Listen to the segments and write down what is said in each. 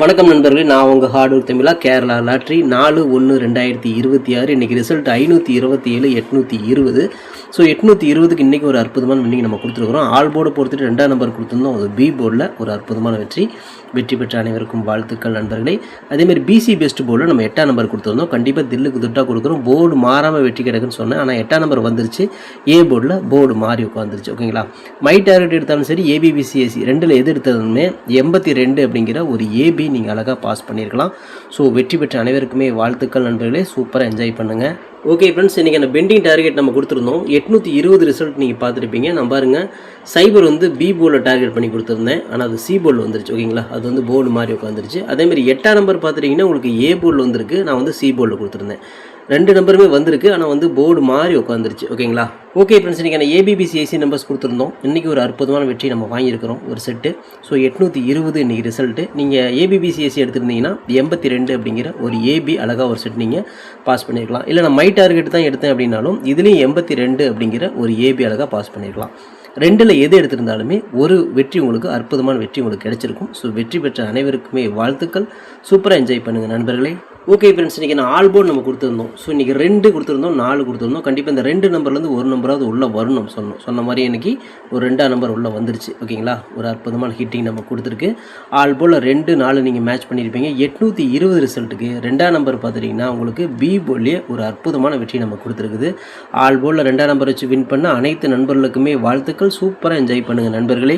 வணக்கம் நண்பர்களே, நான் உங்கள் ஹார்ட்வேர் தமிழா. கேரளா லாட்ரி 4/1/2026 இன்றைக்கி ரிசல்ட் 527 820. ஸோ 820க்கு இன்றைக்கி ஒரு அற்புதமான வின்னிங் நம்ம கொடுத்துருக்குறோம். ஆல் போர்டை பொறுத்துட்டு 2ஆம் நம்பர் கொடுத்துருந்தோம். அது பி போர்டில் ஒரு அற்புதமான வெற்றி பெற்ற அனைவருக்கும் வாழ்த்துக்கள் நண்பர்களே. அதேமாதிரி பிசி பெஸ்ட் போர்டில் நம்ம 8ஆம் நம்பர் கொடுத்துருந்தோம். கண்டிப்பாக தில்லுக்கு துட்டாக கொடுக்குறோம். போர்டு மாறாமல் வெற்றி கிடைக்குன்னு சொன்னேன். ஆனால் 8ஆம் நம்பர் வந்துருச்சு. ஏ போர்டில் போர்டு மாறி உட்காந்துருச்சு. ஓகேங்களா. மை டார்கெட் எடுத்தாலும் சரி, ஏபிபிசிஎஸ்சி ரெண்டில் எது எடுத்ததுமே 82 அப்படிங்கிற ஒரு ஏபி நீங்கள் அழகாக பாஸ் பண்ணியிருக்கலாம். ஸோ வெற்றி பெற்ற அனைவருக்குமே வாழ்த்துக்கள் நண்பர்களே. சூப்பராக என்ஜாய் பண்ணுங்கள். ஓகே ஃப்ரெண்ட்ஸ், இன்றைக்கி அந்த பெண்டிங் டார்கெட் நம்ம கொடுத்துருந்தோம். 820 ரிசல்ட் நீங்கள் பார்த்துருப்பீங்க. நான் பாருங்கள், சைபர் வந்து பி போர்டில் டார்கெட் பண்ணி கொடுத்துருந்தேன். ஆனால் அது சி போர்டில் வந்துருச்சு. ஓகேங்களா. அது வந்து போர்டு மாதிரி உட்காந்துருச்சு. அதேமாதிரி 8ஆம் நம்பர் பார்த்துட்டிங்கன்னா உங்களுக்கு ஏ போர்டில் வந்திருக்கு. நான் வந்து சி போர்டில் கொடுத்துருந்தேன். 2 நம்பருமே வந்திருக்கு. ஆனால் வந்து போர்டு மாதிரி உட்காந்துருச்சு. ஓகேங்களா. ஓகே ஃப்ரெண்ட்ஸ், இன்றைக்கி நான் ஏபிபிசிஐசி நம்பர்ஸ் கொடுத்துருந்தோம். இன்றைக்கி ஒரு அற்புதமான வெற்றி நம்ம வாங்கியிருக்கிறோம், ஒரு செட்டு. ஸோ 820 இன்றைக்கி ரிசல்ட்டு. நீங்கள் ஏபிபிசிஐசி எடுத்துருந்தீங்கன்னா 82 அப்படிங்கிற ஒரு ஏபி அழகாக ஒரு செட் நீங்கள் பாஸ் பண்ணியிருக்கலாம். இல்லை நான் மை டார்கெட் தான் எடுத்தேன் அப்படின்னாலும் இதுலேயும் 82 அப்படிங்கிற ஒரு ஏபி அழகாக பாஸ் பண்ணியிருக்கலாம். 2ல் எது எடுத்திருந்தாலுமே ஒரு வெற்றி உங்களுக்கு, அற்புதமான வெற்றி உங்களுக்கு கிடைச்சிருக்கும். ஸோ வெற்றி பெற்ற அனைவருக்குமே வாழ்த்துக்கள். சூப்பராக என்ஜாய் பண்ணுங்கள் நண்பர்களே. ஓகே ஃப்ரெண்ட்ஸ், இன்றைக்கி நான் ஆல் போர்டு நம்ம கொடுத்துருந்தோம். ஸோ இன்றைக்கி 2 கொடுத்துருந்தோம், 4 கொடுத்துருந்தோம். கண்டிப்பாக இந்த 2 நம்பர்லேருந்து ஒரு நம்பராவது உள்ளே வரணும் சொன்ன மாதிரி இன்றைக்கி ஒரு 2ஆம் நம்பர் உள்ளே வந்துருச்சு. ஓகேங்களா. ஒரு அற்புதமான ஹிட்டிங் நம்ம கொடுத்துருக்கு. ஆல் போர்டில் 2, 4 நீங்கள் மேட்ச் பண்ணியிருப்பீங்க. 820 ரிசல்ட்டுக்கு 2ஆம் நம்பர் பார்த்துட்டிங்கன்னா உங்களுக்கு பி போர்ட்லேயே ஒரு அற்புதமான வெற்றி நம்ம கொடுத்துருக்குது. ஆல் போர்டில் 2ஆம் நம்பர் வச்சு வின் பண்ண அனைத்து நண்பர்களுக்குமே வாழ்த்துக்கள். சூப்பராக என்ஜாய் பண்ணுங்கள் நண்பர்களே.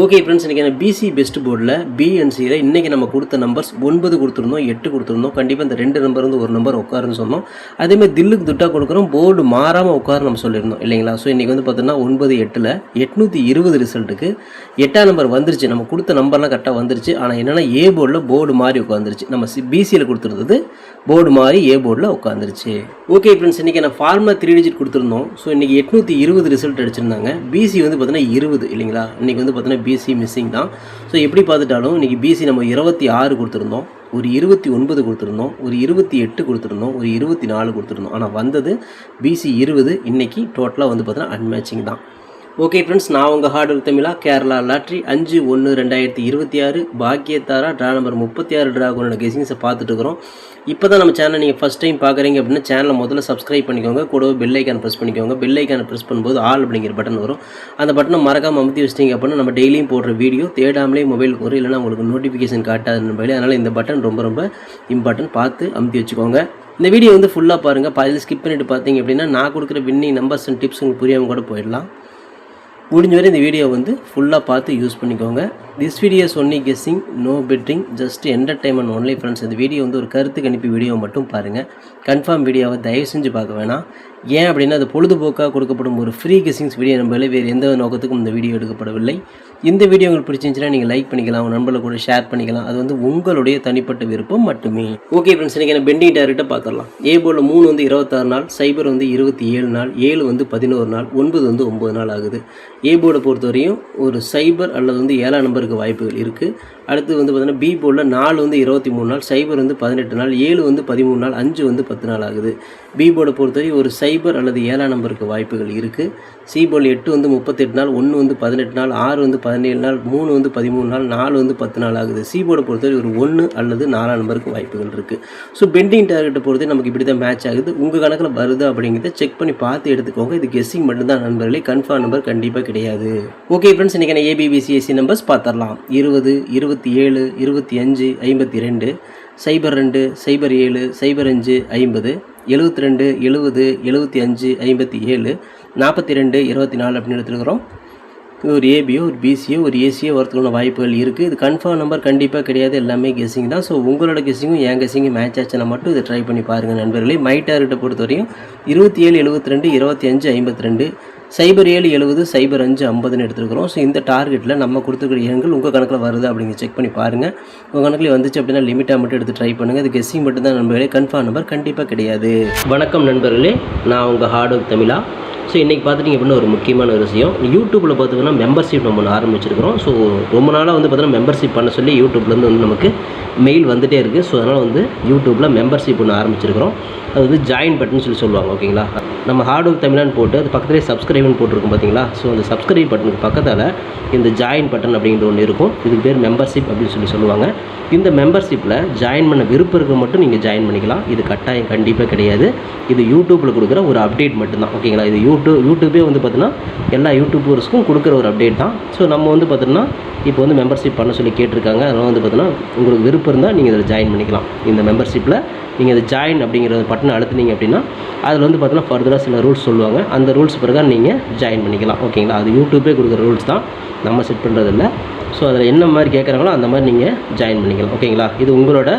ஓகே ஃப்ரெண்ட்ஸ், இன்றைக்கி நான் பிசி பெஸ்ட் போர்டில் பிஎன்சியில் இன்றைக்கி நம்ம கொடுத்த நம்பர்ஸ் 9 கொடுத்துருந்தோம், 8 கொடுத்துருந்தோம். கண்டிப்பாக இந்த 2 நம்பர் வந்து ஒரு நம்பர் உட்காருன்னு சொன்னோம். அதேமாதிரி தில்லுக்கு துட்டாக கொடுக்குறோம். போர்டு மாறாமல் உட்காரு நம்ம சொல்லியிருந்தோம் இல்லைங்களா. ஸோ இன்றைக்கி வந்து பார்த்தோன்னா 9, 8ல் 820 ரிசல்ட்டுக்கு 8ஆம் நம்பர் வந்துருச்சு. நம்ம கொடுத்த நம்பர்லாம் கரெக்டாக வந்துருச்சு. ஆனால் என்னென்னா ஏ போர்டில் போர்டு மாதிரி உட்காந்துருச்சு. நம்ம பிசியில் கொடுத்துருந்தது போர்டு மாதிரி ஏ போர்டில் உட்காந்துருச்சு. ஓகே ஃப்ரெண்ட்ஸ், இன்றைக்கி நான் ஃபார்முலா 3 டிஜிட் கொடுத்துருந்தோம். ஸோ இன்றைக்கி 820 ரிசல்ட் அடிச்சிருந்தாங்க. பிசி வந்து பார்த்தோன்னா 20 இல்லைங்களா. இன்றைக்கி வந்து பார்த்தோன்னா பிசி மிஸ்ஸிங் தான். ஸோ எப்படி பார்த்துட்டாலும் இன்றைக்கி பிசி நம்ம 26 கொடுத்துருந்தோம், ஒரு 29 கொடுத்துருந்தோம், ஒரு 28 கொடுத்துருந்தோம், ஒரு 24 கொடுத்துருந்தோம். ஆனால் வந்தது பிசி 20. இன்றைக்கி டோட்டலாக வந்து பார்த்தோன்னா அன்மேட்சிங் தான். ஓகே ஃப்ரெண்ட்ஸ், நான் உங்கள் ஹார்ட்வேர் தமிழா. கேரளா லாட்ரி 5/1/2026 பாக்கியத்தாரா ட்ரா நம்பர் 36 ட்ராகோனோட கெஸிங்ஸை பார்த்துட்டு இருக்கிறோம். இப்போ தான் நம்ம சேனலை நீங்கள் ஃபஸ்ட் டைம் பார்க்குறீங்க அப்படின்னா சேனலை முதல்ல சப்ஸ்கிரைப் பண்ணிக்கோங்க. கூடவே பெல் ஐக்கான் ப்ரெஸ் பண்ணிக்கோங்க. பெல் ஐக்கானை ப்ரெஸ் பண்ணும்போது ஆல் அப்படிங்கிற பட்டன் வரும். அந்த பட்டனை மறக்காமல் அமுத்தி வச்சிட்டிங்க அப்படின்னா நம்ம டெய்லியும் போடுற வீடியோ தேடாமலே மொபைலுக்கு வரும். இல்லைனா உங்களுக்கு நோட்டிஃபிகேஷன் காட்டாது மொபைல். அதனால் இந்த பட்டன் ரொம்ப இம்பார்ட்டன்ட், பார்த்து அமுத்தி வச்சுக்கோங்க. இந்த வீடியோ வந்து ஃபுல்லாக பாருங்கள். பாதியில் ஸ்கிப் பண்ணிவிட்டு பார்த்தீங்க அப்படின்னா நான் கொடுக்குற வின்னிங் நம்பர்ஸ் அண்ட் டிப்ஸ் உங்களுக்கு புரியாமல் கூட போயிடலாம். முடிஞ்ச வரை இந்த வீடியோ வந்து ஃபுல்லாக பார்த்து யூஸ் பண்ணிக்கோங்க. This videos only guessing, no betting, just entertainment only friends. இந்த வீடியோ வந்து ஒரு கருத்து கணிப்பு வீடியோ மட்டும் பாருங்கள். கன்ஃபார்ம் வீடியோவை தயவு செஞ்சு பார்க்க வேணாம். ஏன் அப்படின்னா அது பொழுதுபோக்காக கொடுக்கப்படும் ஒரு ஃப்ரீ கெஸ்ஸிங்ஸ் வீடியோ. நம்மளே வேறு எந்த நோக்கத்துக்கும் இந்த வீடியோ எடுக்கப்படவில்லை. இந்த வீடியோ உங்களுக்கு பிடிச்சிருந்துச்சுன்னா நீங்கள் லைக் பண்ணிக்கலாம், உங்கள் நண்பர்களை கூட ஷேர் பண்ணிக்கலாம். அது வந்து உங்களுடைய தனிப்பட்ட விருப்பம் மட்டுமே. ஓகே ஃப்ரெண்ட்ஸ், இன்றைக்கி நான் பெண்டிங் டார்கெட்டை பார்த்துடலாம். ஏ போர்டில் 3 வந்து 26 நாள், சைபர் வந்து 27 நாள், 7 வந்து 11 நாள், 9 வந்து 9 நாள் ஆகுது. ஏ போர்டை பொறுத்தவரையும் ஒரு சைபர் அல்லது வந்து 7ஆம் நம்பருக்கு வாய்ப்புகள் இருக்குது. அடுத்து வந்து பார்த்தீங்கன்னா பி போர்டில் 4 வந்து 23 நாள், சைபர் வந்து 18 நாள், 7 வந்து 13 நாள், 5 வந்து 10 நாள் ஆகுது. பி போர்டை பொறுத்தவரை ஒரு சைபர் அல்லது 7ஆம் நம்பருக்கு வாய்ப்புகள் இருக்குது. சி போர்டில் 8 வந்து 38 நாள், 1 வந்து 18 நாள், 6 வந்து 17 நாள், 3 வந்து 13 நாள், 4 வந்து 10 நாள் ஆகுது. சி போர்டை பொறுத்தவரை ஒரு 1 அல்லது 4ஆம் நம்பருக்கு வாய்ப்புகள் இருக்குது. ஸோ பெண்டிங் டார்கெட்டை பொறுத்தவரை நமக்கு இப்படி தான் மேட்ச் ஆகுது. உங்கள் கணக்கில் வருதா அப்படிங்கிறத செக் பண்ணி பார்த்து எடுத்துக்கோங்க. இது கெஸ்ஸிங் மட்டும்தான் நண்பர்களே, கன்ஃபார்ம் நம்பர் கண்டிப்பாக கிடையாது. ஓகே ஃப்ரெண்ட்ஸ், இன்றைக்கி நான் ஏபிபிசிஎஸ்சி நம்பர்ஸ் பார்த்துடலாம். 20, 27, 25, 52, 02, 07, 05, 50, 72, 70, 75, 57, 42, 24 அப்படின்னு எடுத்துருக்குறோம். ஒரு ஏபியோ ஒரு பிசியோ ஒரு ஏசியோ வரத்துக்கான வாய்ப்புகள் இருக்குது. இது கன்ஃபார்ம் நம்பர் கண்டிப்பாக கிடையாது, எல்லாமே கெஸ்ஸிங் தான். ஸோ உங்களோட கெஸ்ஸிங்கும் என் கெஸ்ஸிங்கும் மேட்ச் ஆச்சுன்னா மட்டும் இதை ட்ரை பண்ணி பாருங்கள் நண்பர்களே. மை டார்கெட்டை பொறுத்தவரையும் 27, 72, 25, 52, சைபர் 7, 70, 05, 50ன்னு எடுத்துருக்குறோம். ஸோ இந்த டார்கெட்டில் நம்ம கொடுத்துருக்கிற எண்கள் உங்கள் கணக்கில் வருது அப்படிங்க செக் பண்ணி பாருங்கள். உங்கள் கணக்கில் வந்துச்சு அப்படின்னா லிமிட்டாக மட்டும் எடுத்து ட்ரை பண்ணுங்கள். இது கெஸ்ஸிங் மட்டும் தான் நண்பர்களே, கன்ஃபார்ம் நம்பர் கண்டிப்பாக கிடையாது. வணக்கம் நண்பர்களே, நான் உங்கள் ஹார்ட்வேர் தமிழா. ஸோ இன்றைக்கி பார்த்துட்டிங்க அப்படின்னா ஒரு முக்கியமான ஒரு விஷயம், யூடியூப்பில் பார்த்திங்கன்னா மெம்பர்ஷிப் நம்ம ஆரம்பிச்சிருக்கிறோம். ஸோ ரொம்ப நாளாக வந்து பார்த்தீங்கன்னா மெம்பர்ஷிப் பண்ண சொல்லி யூடியூப்லேருந்து வந்து நமக்கு மெயில் வந்துகிட்டே இருக்குது. ஸோ அதனால் வந்து யூடியூப்பில் மெம்பர்ஷிப் ஒன்று ஆரம்பிச்சிருக்கிறோம். அது வந்து ஜாயின் பட்டன் சொல்லுவாங்க. ஓகேங்களா, நம்ம ஹார்ட் ஒர்க் தமிழான்னு போட்டு அது பக்கத்துலேயே சப்ஸ்கிரைப்னு போட்டிருக்கும் பார்த்தீங்களா. ஸோ அந்த சப்ஸ்கிரைப் பட்டனுக்கு பக்கத்தில் இந்த ஜாயின் பட்டன் அப்படிங்கிற ஒன்று இருக்கும். இதுக்கு பேர் மெம்பர்ஷிப் அப்படின்னு சொல்லுவாங்க. இந்த மெம்பர்ஷிப்பில் ஜாயின் பண்ண விருப்பம் இருக்க மட்டும் நீங்கள் ஜாயின் பண்ணிக்கலாம். இது கட்டாயம் கண்டிப்பாக கிடையாது. இது யூடியூப்பில் கொடுக்குற ஒரு அப்டேட் மட்டும்தான். ஓகேங்களா, இது யூடியூபே வந்து பார்த்தீங்கன்னா எல்லா யூடியூபர்ஸ்க்கும் கொடுக்குற ஒரு அப்டேட் தான். ஸோ நம்ம வந்து பார்த்தோன்னா இப்போ வந்து மெம்பர்ஷிப் பண்ண சொல்லி கேட்டிருக்காங்க. அதனால் வந்து பார்த்தீங்கன்னா உங்களுக்கு விருப்பம் இருந்தால் நீங்கள் இதில் ஜாயின் பண்ணிக்கலாம். இந்த மெம்பர்ஷிப்பில் நீங்கள் இதை ஜாயின் அப்படிங்கிற பட்டனை அழுத்துனீங்க அப்படின்னா அதில் வந்து பார்த்தீங்கன்னா ஃபர்தராக சில ரூல்ஸ் சொல்லுவாங்க. அந்த ரூல்ஸ் பிறகு நீங்கள் ஜாயின் பண்ணிக்கலாம். ஓகேங்களா, அது யூடியூபே கொடுக்குற ரூல்ஸ் தான், நம்ம செட் பண்ணுறதில்ல. ஸோ அதில் என்ன மாதிரி கேட்குறாங்களோ அந்த மாதிரி நீங்கள் ஜாயின் பண்ணிக்கலாம். ஓகேங்களா, இது உங்களோட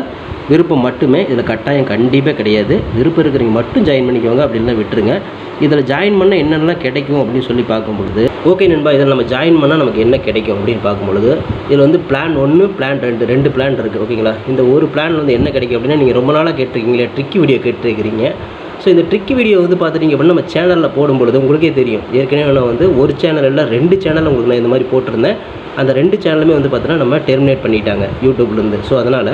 விருப்பம் மட்டுமே. இதில் கட்டாயம் கண்டிப்பாக கிடையாது. விருப்பம் இருக்கிறவங்க மட்டும் ஜாயின் பண்ணிக்கோங்க, அப்படின்னா விட்டுருங்க. இதில் ஜாயின் பண்ணால் என்னென்னலாம் கிடைக்கும் அப்படின்னு சொல்லி பார்க்கும்பொழுது, ஓகே நண்பா, இதில் நம்ம ஜாயின் பண்ணால் நமக்கு என்ன கிடைக்கும் அப்படின்னு பார்க்கும்பொழுது, இதில் வந்து பிளான் 1 பிளான் 2 2 பிளான் இருக்குது. ஓகேங்களா, இந்த ஒரு பிளான் வந்து என்ன கிடைக்கும் அப்படின்னா, நீங்கள் ரொம்ப நாளாக கேட்டிருக்கீங்களே ட்ரிக்கி வீடியோ கேட்டிருக்கிறீங்க. ஸோ இந்த ட்ரிக்கி வீடியோ வந்து பார்த்துட்டிங்க அப்படின்னா நம்ம சேனலில் போடும்பொழுது உங்களுக்கே தெரியும். ஏற்கனவே நான் வந்து ஒரு சேனல் இல்லை 2 சேனல் உங்களுக்கு நான் இந்த மாதிரி போட்டிருந்தேன். அந்த 2 சேனலுமே வந்து பார்த்தீங்கன்னா நம்ம டெர்மினேட் பண்ணிட்டாங்க யூடியூப்லேருந்து. ஸோ அதனால்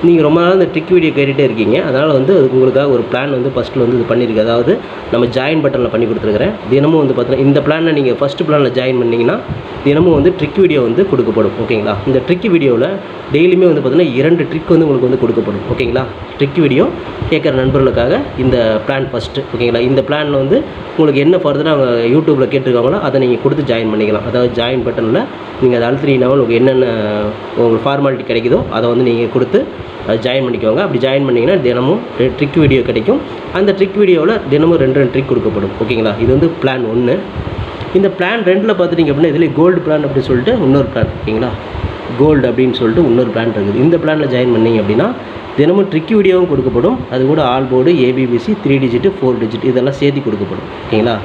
நீங்கள் ரொம்ப நாள் இந்த ட்ரிக் வீடியோ கேட்டுகிட்டே இருக்கீங்க. அதனால் வந்து அதுக்கு உங்களுக்காக ஒரு பிளான் வந்து ஃபஸ்ட்டில் வந்து இது பண்ணியிருக்கு. அதாவது நம்ம ஜாயின் பட்டனில் பண்ணி கொடுத்துருக்குறேன். தினமும் வந்து பார்த்தீங்கன்னா இந்த பிளானில் நீங்கள் ஃபஸ்ட்டு பிளானில் ஜாயின் பண்ணிங்கன்னா தினமும் வந்து ட்ரிக் வீடியோ வந்து கொடுக்கப்படும். ஓகேங்களா, இந்த ட்ரிக் வீடியோவில் டெய்லியுமே வந்து பார்த்தீங்கன்னா 2 ட்ரிக் வந்து உங்களுக்கு வந்து கொடுக்கப்படும். ஓகேங்களா, ட்ரிக் வீடியோ கேட்குற நண்பர்களுக்காக இந்த பிளான் ஃபஸ்ட்டு. ஓகேங்களா, இந்த பிளானில் வந்து உங்களுக்கு என்ன ஃபர்தராக அவங்க யூடியூப்பில் கேட்டிருக்காங்களோ அதை நீங்கள் கொடுத்து ஜாயின் பண்ணிக்கலாம். அதாவது ஜாயின் பட்டனில் நீங்கள் அதை அழுத்தினீங்கன்னா உங்களுக்கு என்னென்ன உங்களுக்கு ஃபார்மாலிட்டி கிடைக்குதோ அதை வந்து நீங்கள் கொடுத்து அதை ஜாயின் பண்ணிக்கோங்க. அப்படி ஜாயின் பண்ணிங்கன்னா தினமும் ட்ரிக் வீடியோ கிடைக்கும். அந்த ட்ரிக் வீடியோவில் தினமும் 2 ட்ரிக் கொடுக்கப்படும். ஓகேங்களா, இது வந்து பிளான் 1. இந்த பிளான் 2ல் பார்த்துட்டிங்க அப்படின்னா இதில் கோல்டு பிளான் அப்படின்னு சொல்லிட்டு இன்னொரு பிளான். ஓகேங்களா, கோல்டு அப்படின்னு சொல்லிட்டு இன்னொரு பிளான் இருக்குது. இந்த பிளானில் ஜாயின் பண்ணிங்க அப்படின்னா தினமும் ட்ரிக் வீடியோவும் கொடுக்கப்படும். அது கூட all board, ABBC, 3 digit 4 digit இதெல்லாம் சேர்த்து கொடுக்கப்படும். ஓகேங்களா,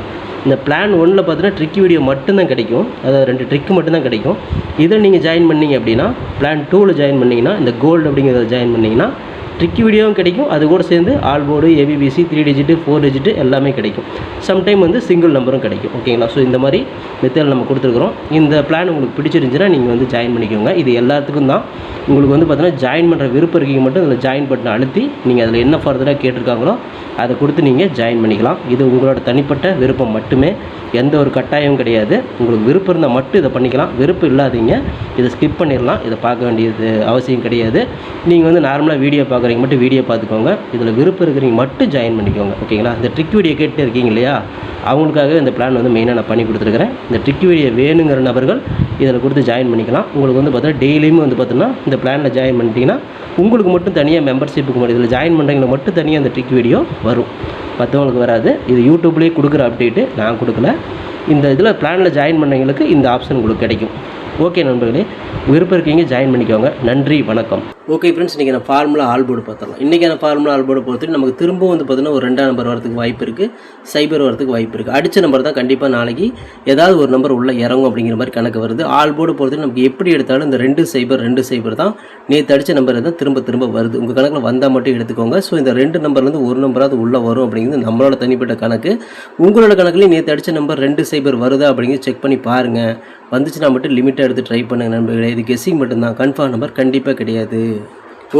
இந்த பிளான் 1ல் பார்த்தீங்கன்னா ட்ரிக் வீடியோ மட்டும்தான் கிடைக்கும். அதாவது 2 ட்ரிக்கு மட்டும்தான் கிடைக்கும். இதில் நீங்கள் ஜாயின் பண்ணிங்க அப்படின்னா பிளான் 2ல் ஜாயின் பண்ணிங்கன்னா இந்த கோல்டு அப்படிங்கிறத ஜாயின் பண்ணிங்கன்னா ட்ரிக் வீடியோவும் கிடைக்கும். அது கூட சேர்ந்து all board, ABBC, 3 digit 4 digit எல்லாமே கிடைக்கும். சம்டைம் வந்து சிங்கிள் நம்பரும் கிடைக்கும். ஓகேங்களா, ஸோ இந்த மாதிரி மெத்தட் நம்ம கொடுத்துருக்குறோம். இந்த பிளான் உங்களுக்கு பிடிச்சிருந்துச்சுன்னா நீங்கள் வந்து ஜாயின் பண்ணிக்கோங்க. இது எல்லாத்துக்கும் தான். உங்களுக்கு வந்து பார்த்தீங்கன்னா ஜாயின் பண்ணுற விருப்பம் இருக்கீங்க மட்டும் அதில் ஜாயின் பட்டனை அழுத்தி நீங்கள் அதில் என்ன ஃபர்தராக கேட்டிருக்காங்களோ அதை கொடுத்து நீங்கள் ஜாயின் பண்ணிக்கலாம். இது உங்களோட தனிப்பட்ட விருப்பம் மட்டுமே, எந்த ஒரு கட்டாயமும் கிடையாது. உங்களுக்கு விருப்பம் இருந்தால் மட்டும் இதை பண்ணிக்கலாம். விருப்பம் இல்லாதீங்க இதை ஸ்கிப் பண்ணிடலாம். இதை பார்க்க வேண்டியது அவசியம் கிடையாது. நீங்கள் வந்து நார்மலாக வீடியோ பார்க்குறீங்க மட்டும் வீடியோ பார்த்துக்கோங்க. இதில் விருப்பம் இருக்கிறீங்க மட்டும் ஜாயின் பண்ணிக்கோங்க. ஓகேங்களா, இந்த ட்ரிக் வீடியோ கேட்டு இருக்கீங்க இல்லையா, அவங்களுக்காக இந்த பிளான் வந்து மெயினாக நான் பண்ணி கொடுத்துருக்குறேன். இந்த ட்ரிக் வீடியோ வேணுங்கிற நபர்கள் இதில் கொடுத்து ஜாயின் பண்ணிக்கலாம். உங்களுக்கு வந்து பார்த்தீங்கன்னா டெய்லியுமே வந்து பார்த்தீங்கன்னா இந்த பிளானில் ஜாயின் பண்ணிட்டீங்கன்னா உங்களுக்கு மட்டும் தனியாக மெம்பர்ஷிப்புக்கு மட்டும் இதில் ஜாயின் பண்ணுறவங்களுக்கு மட்டும் தனியாக அந்த ட்ரிக் வீடியோ வரும், மற்றவங்களுக்கு வராது. இது யூடியூப்லேயே கொடுக்குற அப்டேட்டு, நான் கொடுக்கல. இந்த இதில் பிளானில் ஜாயின் பண்ணவங்களுக்கு இந்த ஆப்ஷன் உங்களுக்கு கிடைக்கும். ஓகே நண்பர்களே, விருப்பம் இருக்கீங்க ஜாயின் பண்ணிக்கோங்க. நன்றி, வணக்கம். ஓகே ஃப்ரெண்ட்ஸ், இன்றைக்கி நான் ஃபார்முலா ஆல்போர்டு பார்த்துடலாம். இன்றைக்கான ஃபார்முலா ஆல்போர்டு பொறுத்து நமக்கு திரும்பவும் வந்து பார்த்தீங்கன்னா ஒரு 2ஆம் நம்பர் வரதுக்கு வாய்ப்பு இருக்குது, சைபர் வரதுக்கு வாய்ப்பு இருக்குது. அடித்த நம்பர் தான் கண்டிப்பாக நாளைக்கு ஏதாவது ஒரு நம்பர் உள்ளே இறங்கும் அப்படிங்கிற மாதிரி கணக்கு வருது. ஆல்போர்டு பொறுத்து நமக்கு எப்படி எடுத்தாலும் இந்த 2 தான் நேற்று அடித்த நம்பர் தான் திரும்ப வருது. உங்கள் கணக்கில் வந்தால் மட்டும் எடுத்துக்கோங்க. ஸோ இந்த 2 நம்பர்லேருந்து ஒரு நம்பராவது உள்ளே வரும் அப்படிங்கிறது நம்மளோட தனிப்பட்ட கணக்கு. உங்களோட கணக்குலேயும் நேற்று அடித்த நம்பர் 2 வருதா அப்படிங்கிறது செக் பண்ணி பாருங்கள். வந்துச்சுன்னா மட்டும் லிமிட்டாக எடுத்து ட்ரை பண்ணுங்கள் நண்பர்களே. இது கெஸ்ஸிங் மட்டும்தான், கன்ஃபார்ம் நம்பர் கண்டிப்பாக கிடையாது.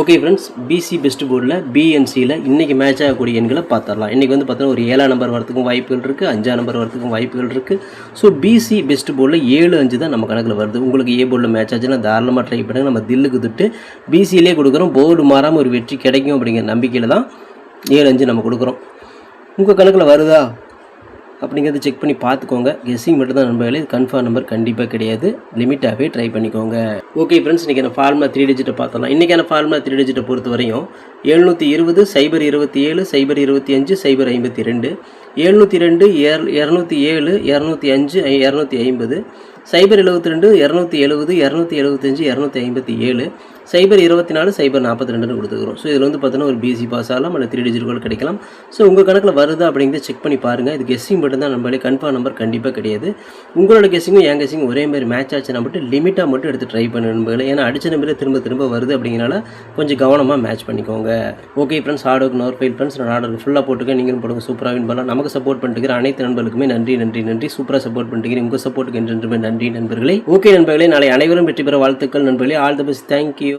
ஓகே ஃப்ரெண்ட்ஸ், பிசி பெஸ்ட் போர்டில் பிஎன்சியில் இன்றைக்கி மேட்ச் ஆகக்கூடிய எண்களை பார்த்துடலாம். இன்றைக்கி வந்து பார்த்தீங்கன்னா ஒரு 7ஆம் நம்பர் வரத்துக்கும் வாய்ப்புகள் இருக்குது, 5ஆம் நம்பர் வரத்துக்கும் வாய்ப்புகள் இருக்குது. ஸோ பிசி பெஸ்ட் போர்டில் 7, 5 தான் நம்ம கணக்கில் வருது. உங்களுக்கு ஏ போர்டில் மேட்ச் ஆச்சுன்னா தாராளமாக ட்ரை பண்ணுங்கள். நம்ம தில்லுக்கு தொட்டு பிசியிலே கொடுக்குறோம். போர்டு மாறாமல் ஒரு வெற்றி கிடைக்கும் அப்படிங்கிற நம்பிக்கையில் தான் 7, 5 நம்ம கொடுக்குறோம். உங்கள் கணக்கில் வருதா அப்படிங்கிறத செக் பண்ணி பார்த்துக்கோங்க. கெஸ்ஸிங் மட்டும் தான் நண்பர்களே, கன்ஃபார்ம் நம்பர் கண்டிப்பாக கிடையாது. லிமிட்டாகவே ட்ரை பண்ணிக்கோங்க. ஓகே ஃப்ரெண்ட்ஸ், இன்றைக்கான ஃபார்முலா 3 டிஜிட்டை பார்த்தலாம். இன்றைக்கான ஃபார்முலா 3 டிஜிட்டை பொறுத்த வரையும் 720 027 025 052 702 207 205 250 072 270 275 257 024 042 கொடுத்துக்கிறோம். ஸோ இதில் வந்து பார்த்தீங்கன்னா ஒரு பிசி பாஸ் ஆகலாம், அல்ல 3 டிஜிட் கூட கிடைக்கலாம். ஸோ உங்கள் கணக்கில் வருதா அப்படிங்கிறத செக் பண்ணி பாருங்கள். இது கெஸ்ஸிங் மட்டும் தான் நம்மளே, கன்ஃபார்ம் நம்பர் கண்டிப்பாக கிடையாது. உங்களோட கெஸ்ஸிங்கும் என் கெஸ்ஸிங்கும் ஒரே மாதிரி மேட்ச் ஆச்சுன்னா மட்டும் லிமிட்டாக மட்டும் எடுத்து ட்ரை பண்ண நண்பர்களே. ஏன்னா அடித்த நம்பரே திரும்ப வருது அப்படிங்கிறனால கொஞ்சம் கவனமாக மேட்ச் பண்ணிக்கோங்க. Okay friends, hard work nor fail friends. நான் ஆர்டர் ஃபுல்லாக போட்டுக்கேன், நீங்களும் போடுங்க. சூப்பராக வின் பண்ணலாம். நமக்கு சப்போர்ட் பண்ணிட்டுக்கிற அனைத்து நண்பர்களுக்குமே நன்றி. சூப்பராக சப்போர்ட் பண்ணிட்டுக்கிறேன். உங்கள் சப்போர்ட்டுக்கு என்றென்றுமே நன்றி நண்பர்களே. ஓகே நண்பர்களே, நாளை அனைவரும் வெற்றி பெற வாழ்த்துக்கள் நண்பர்களே. All the best. தேங்க்யூ.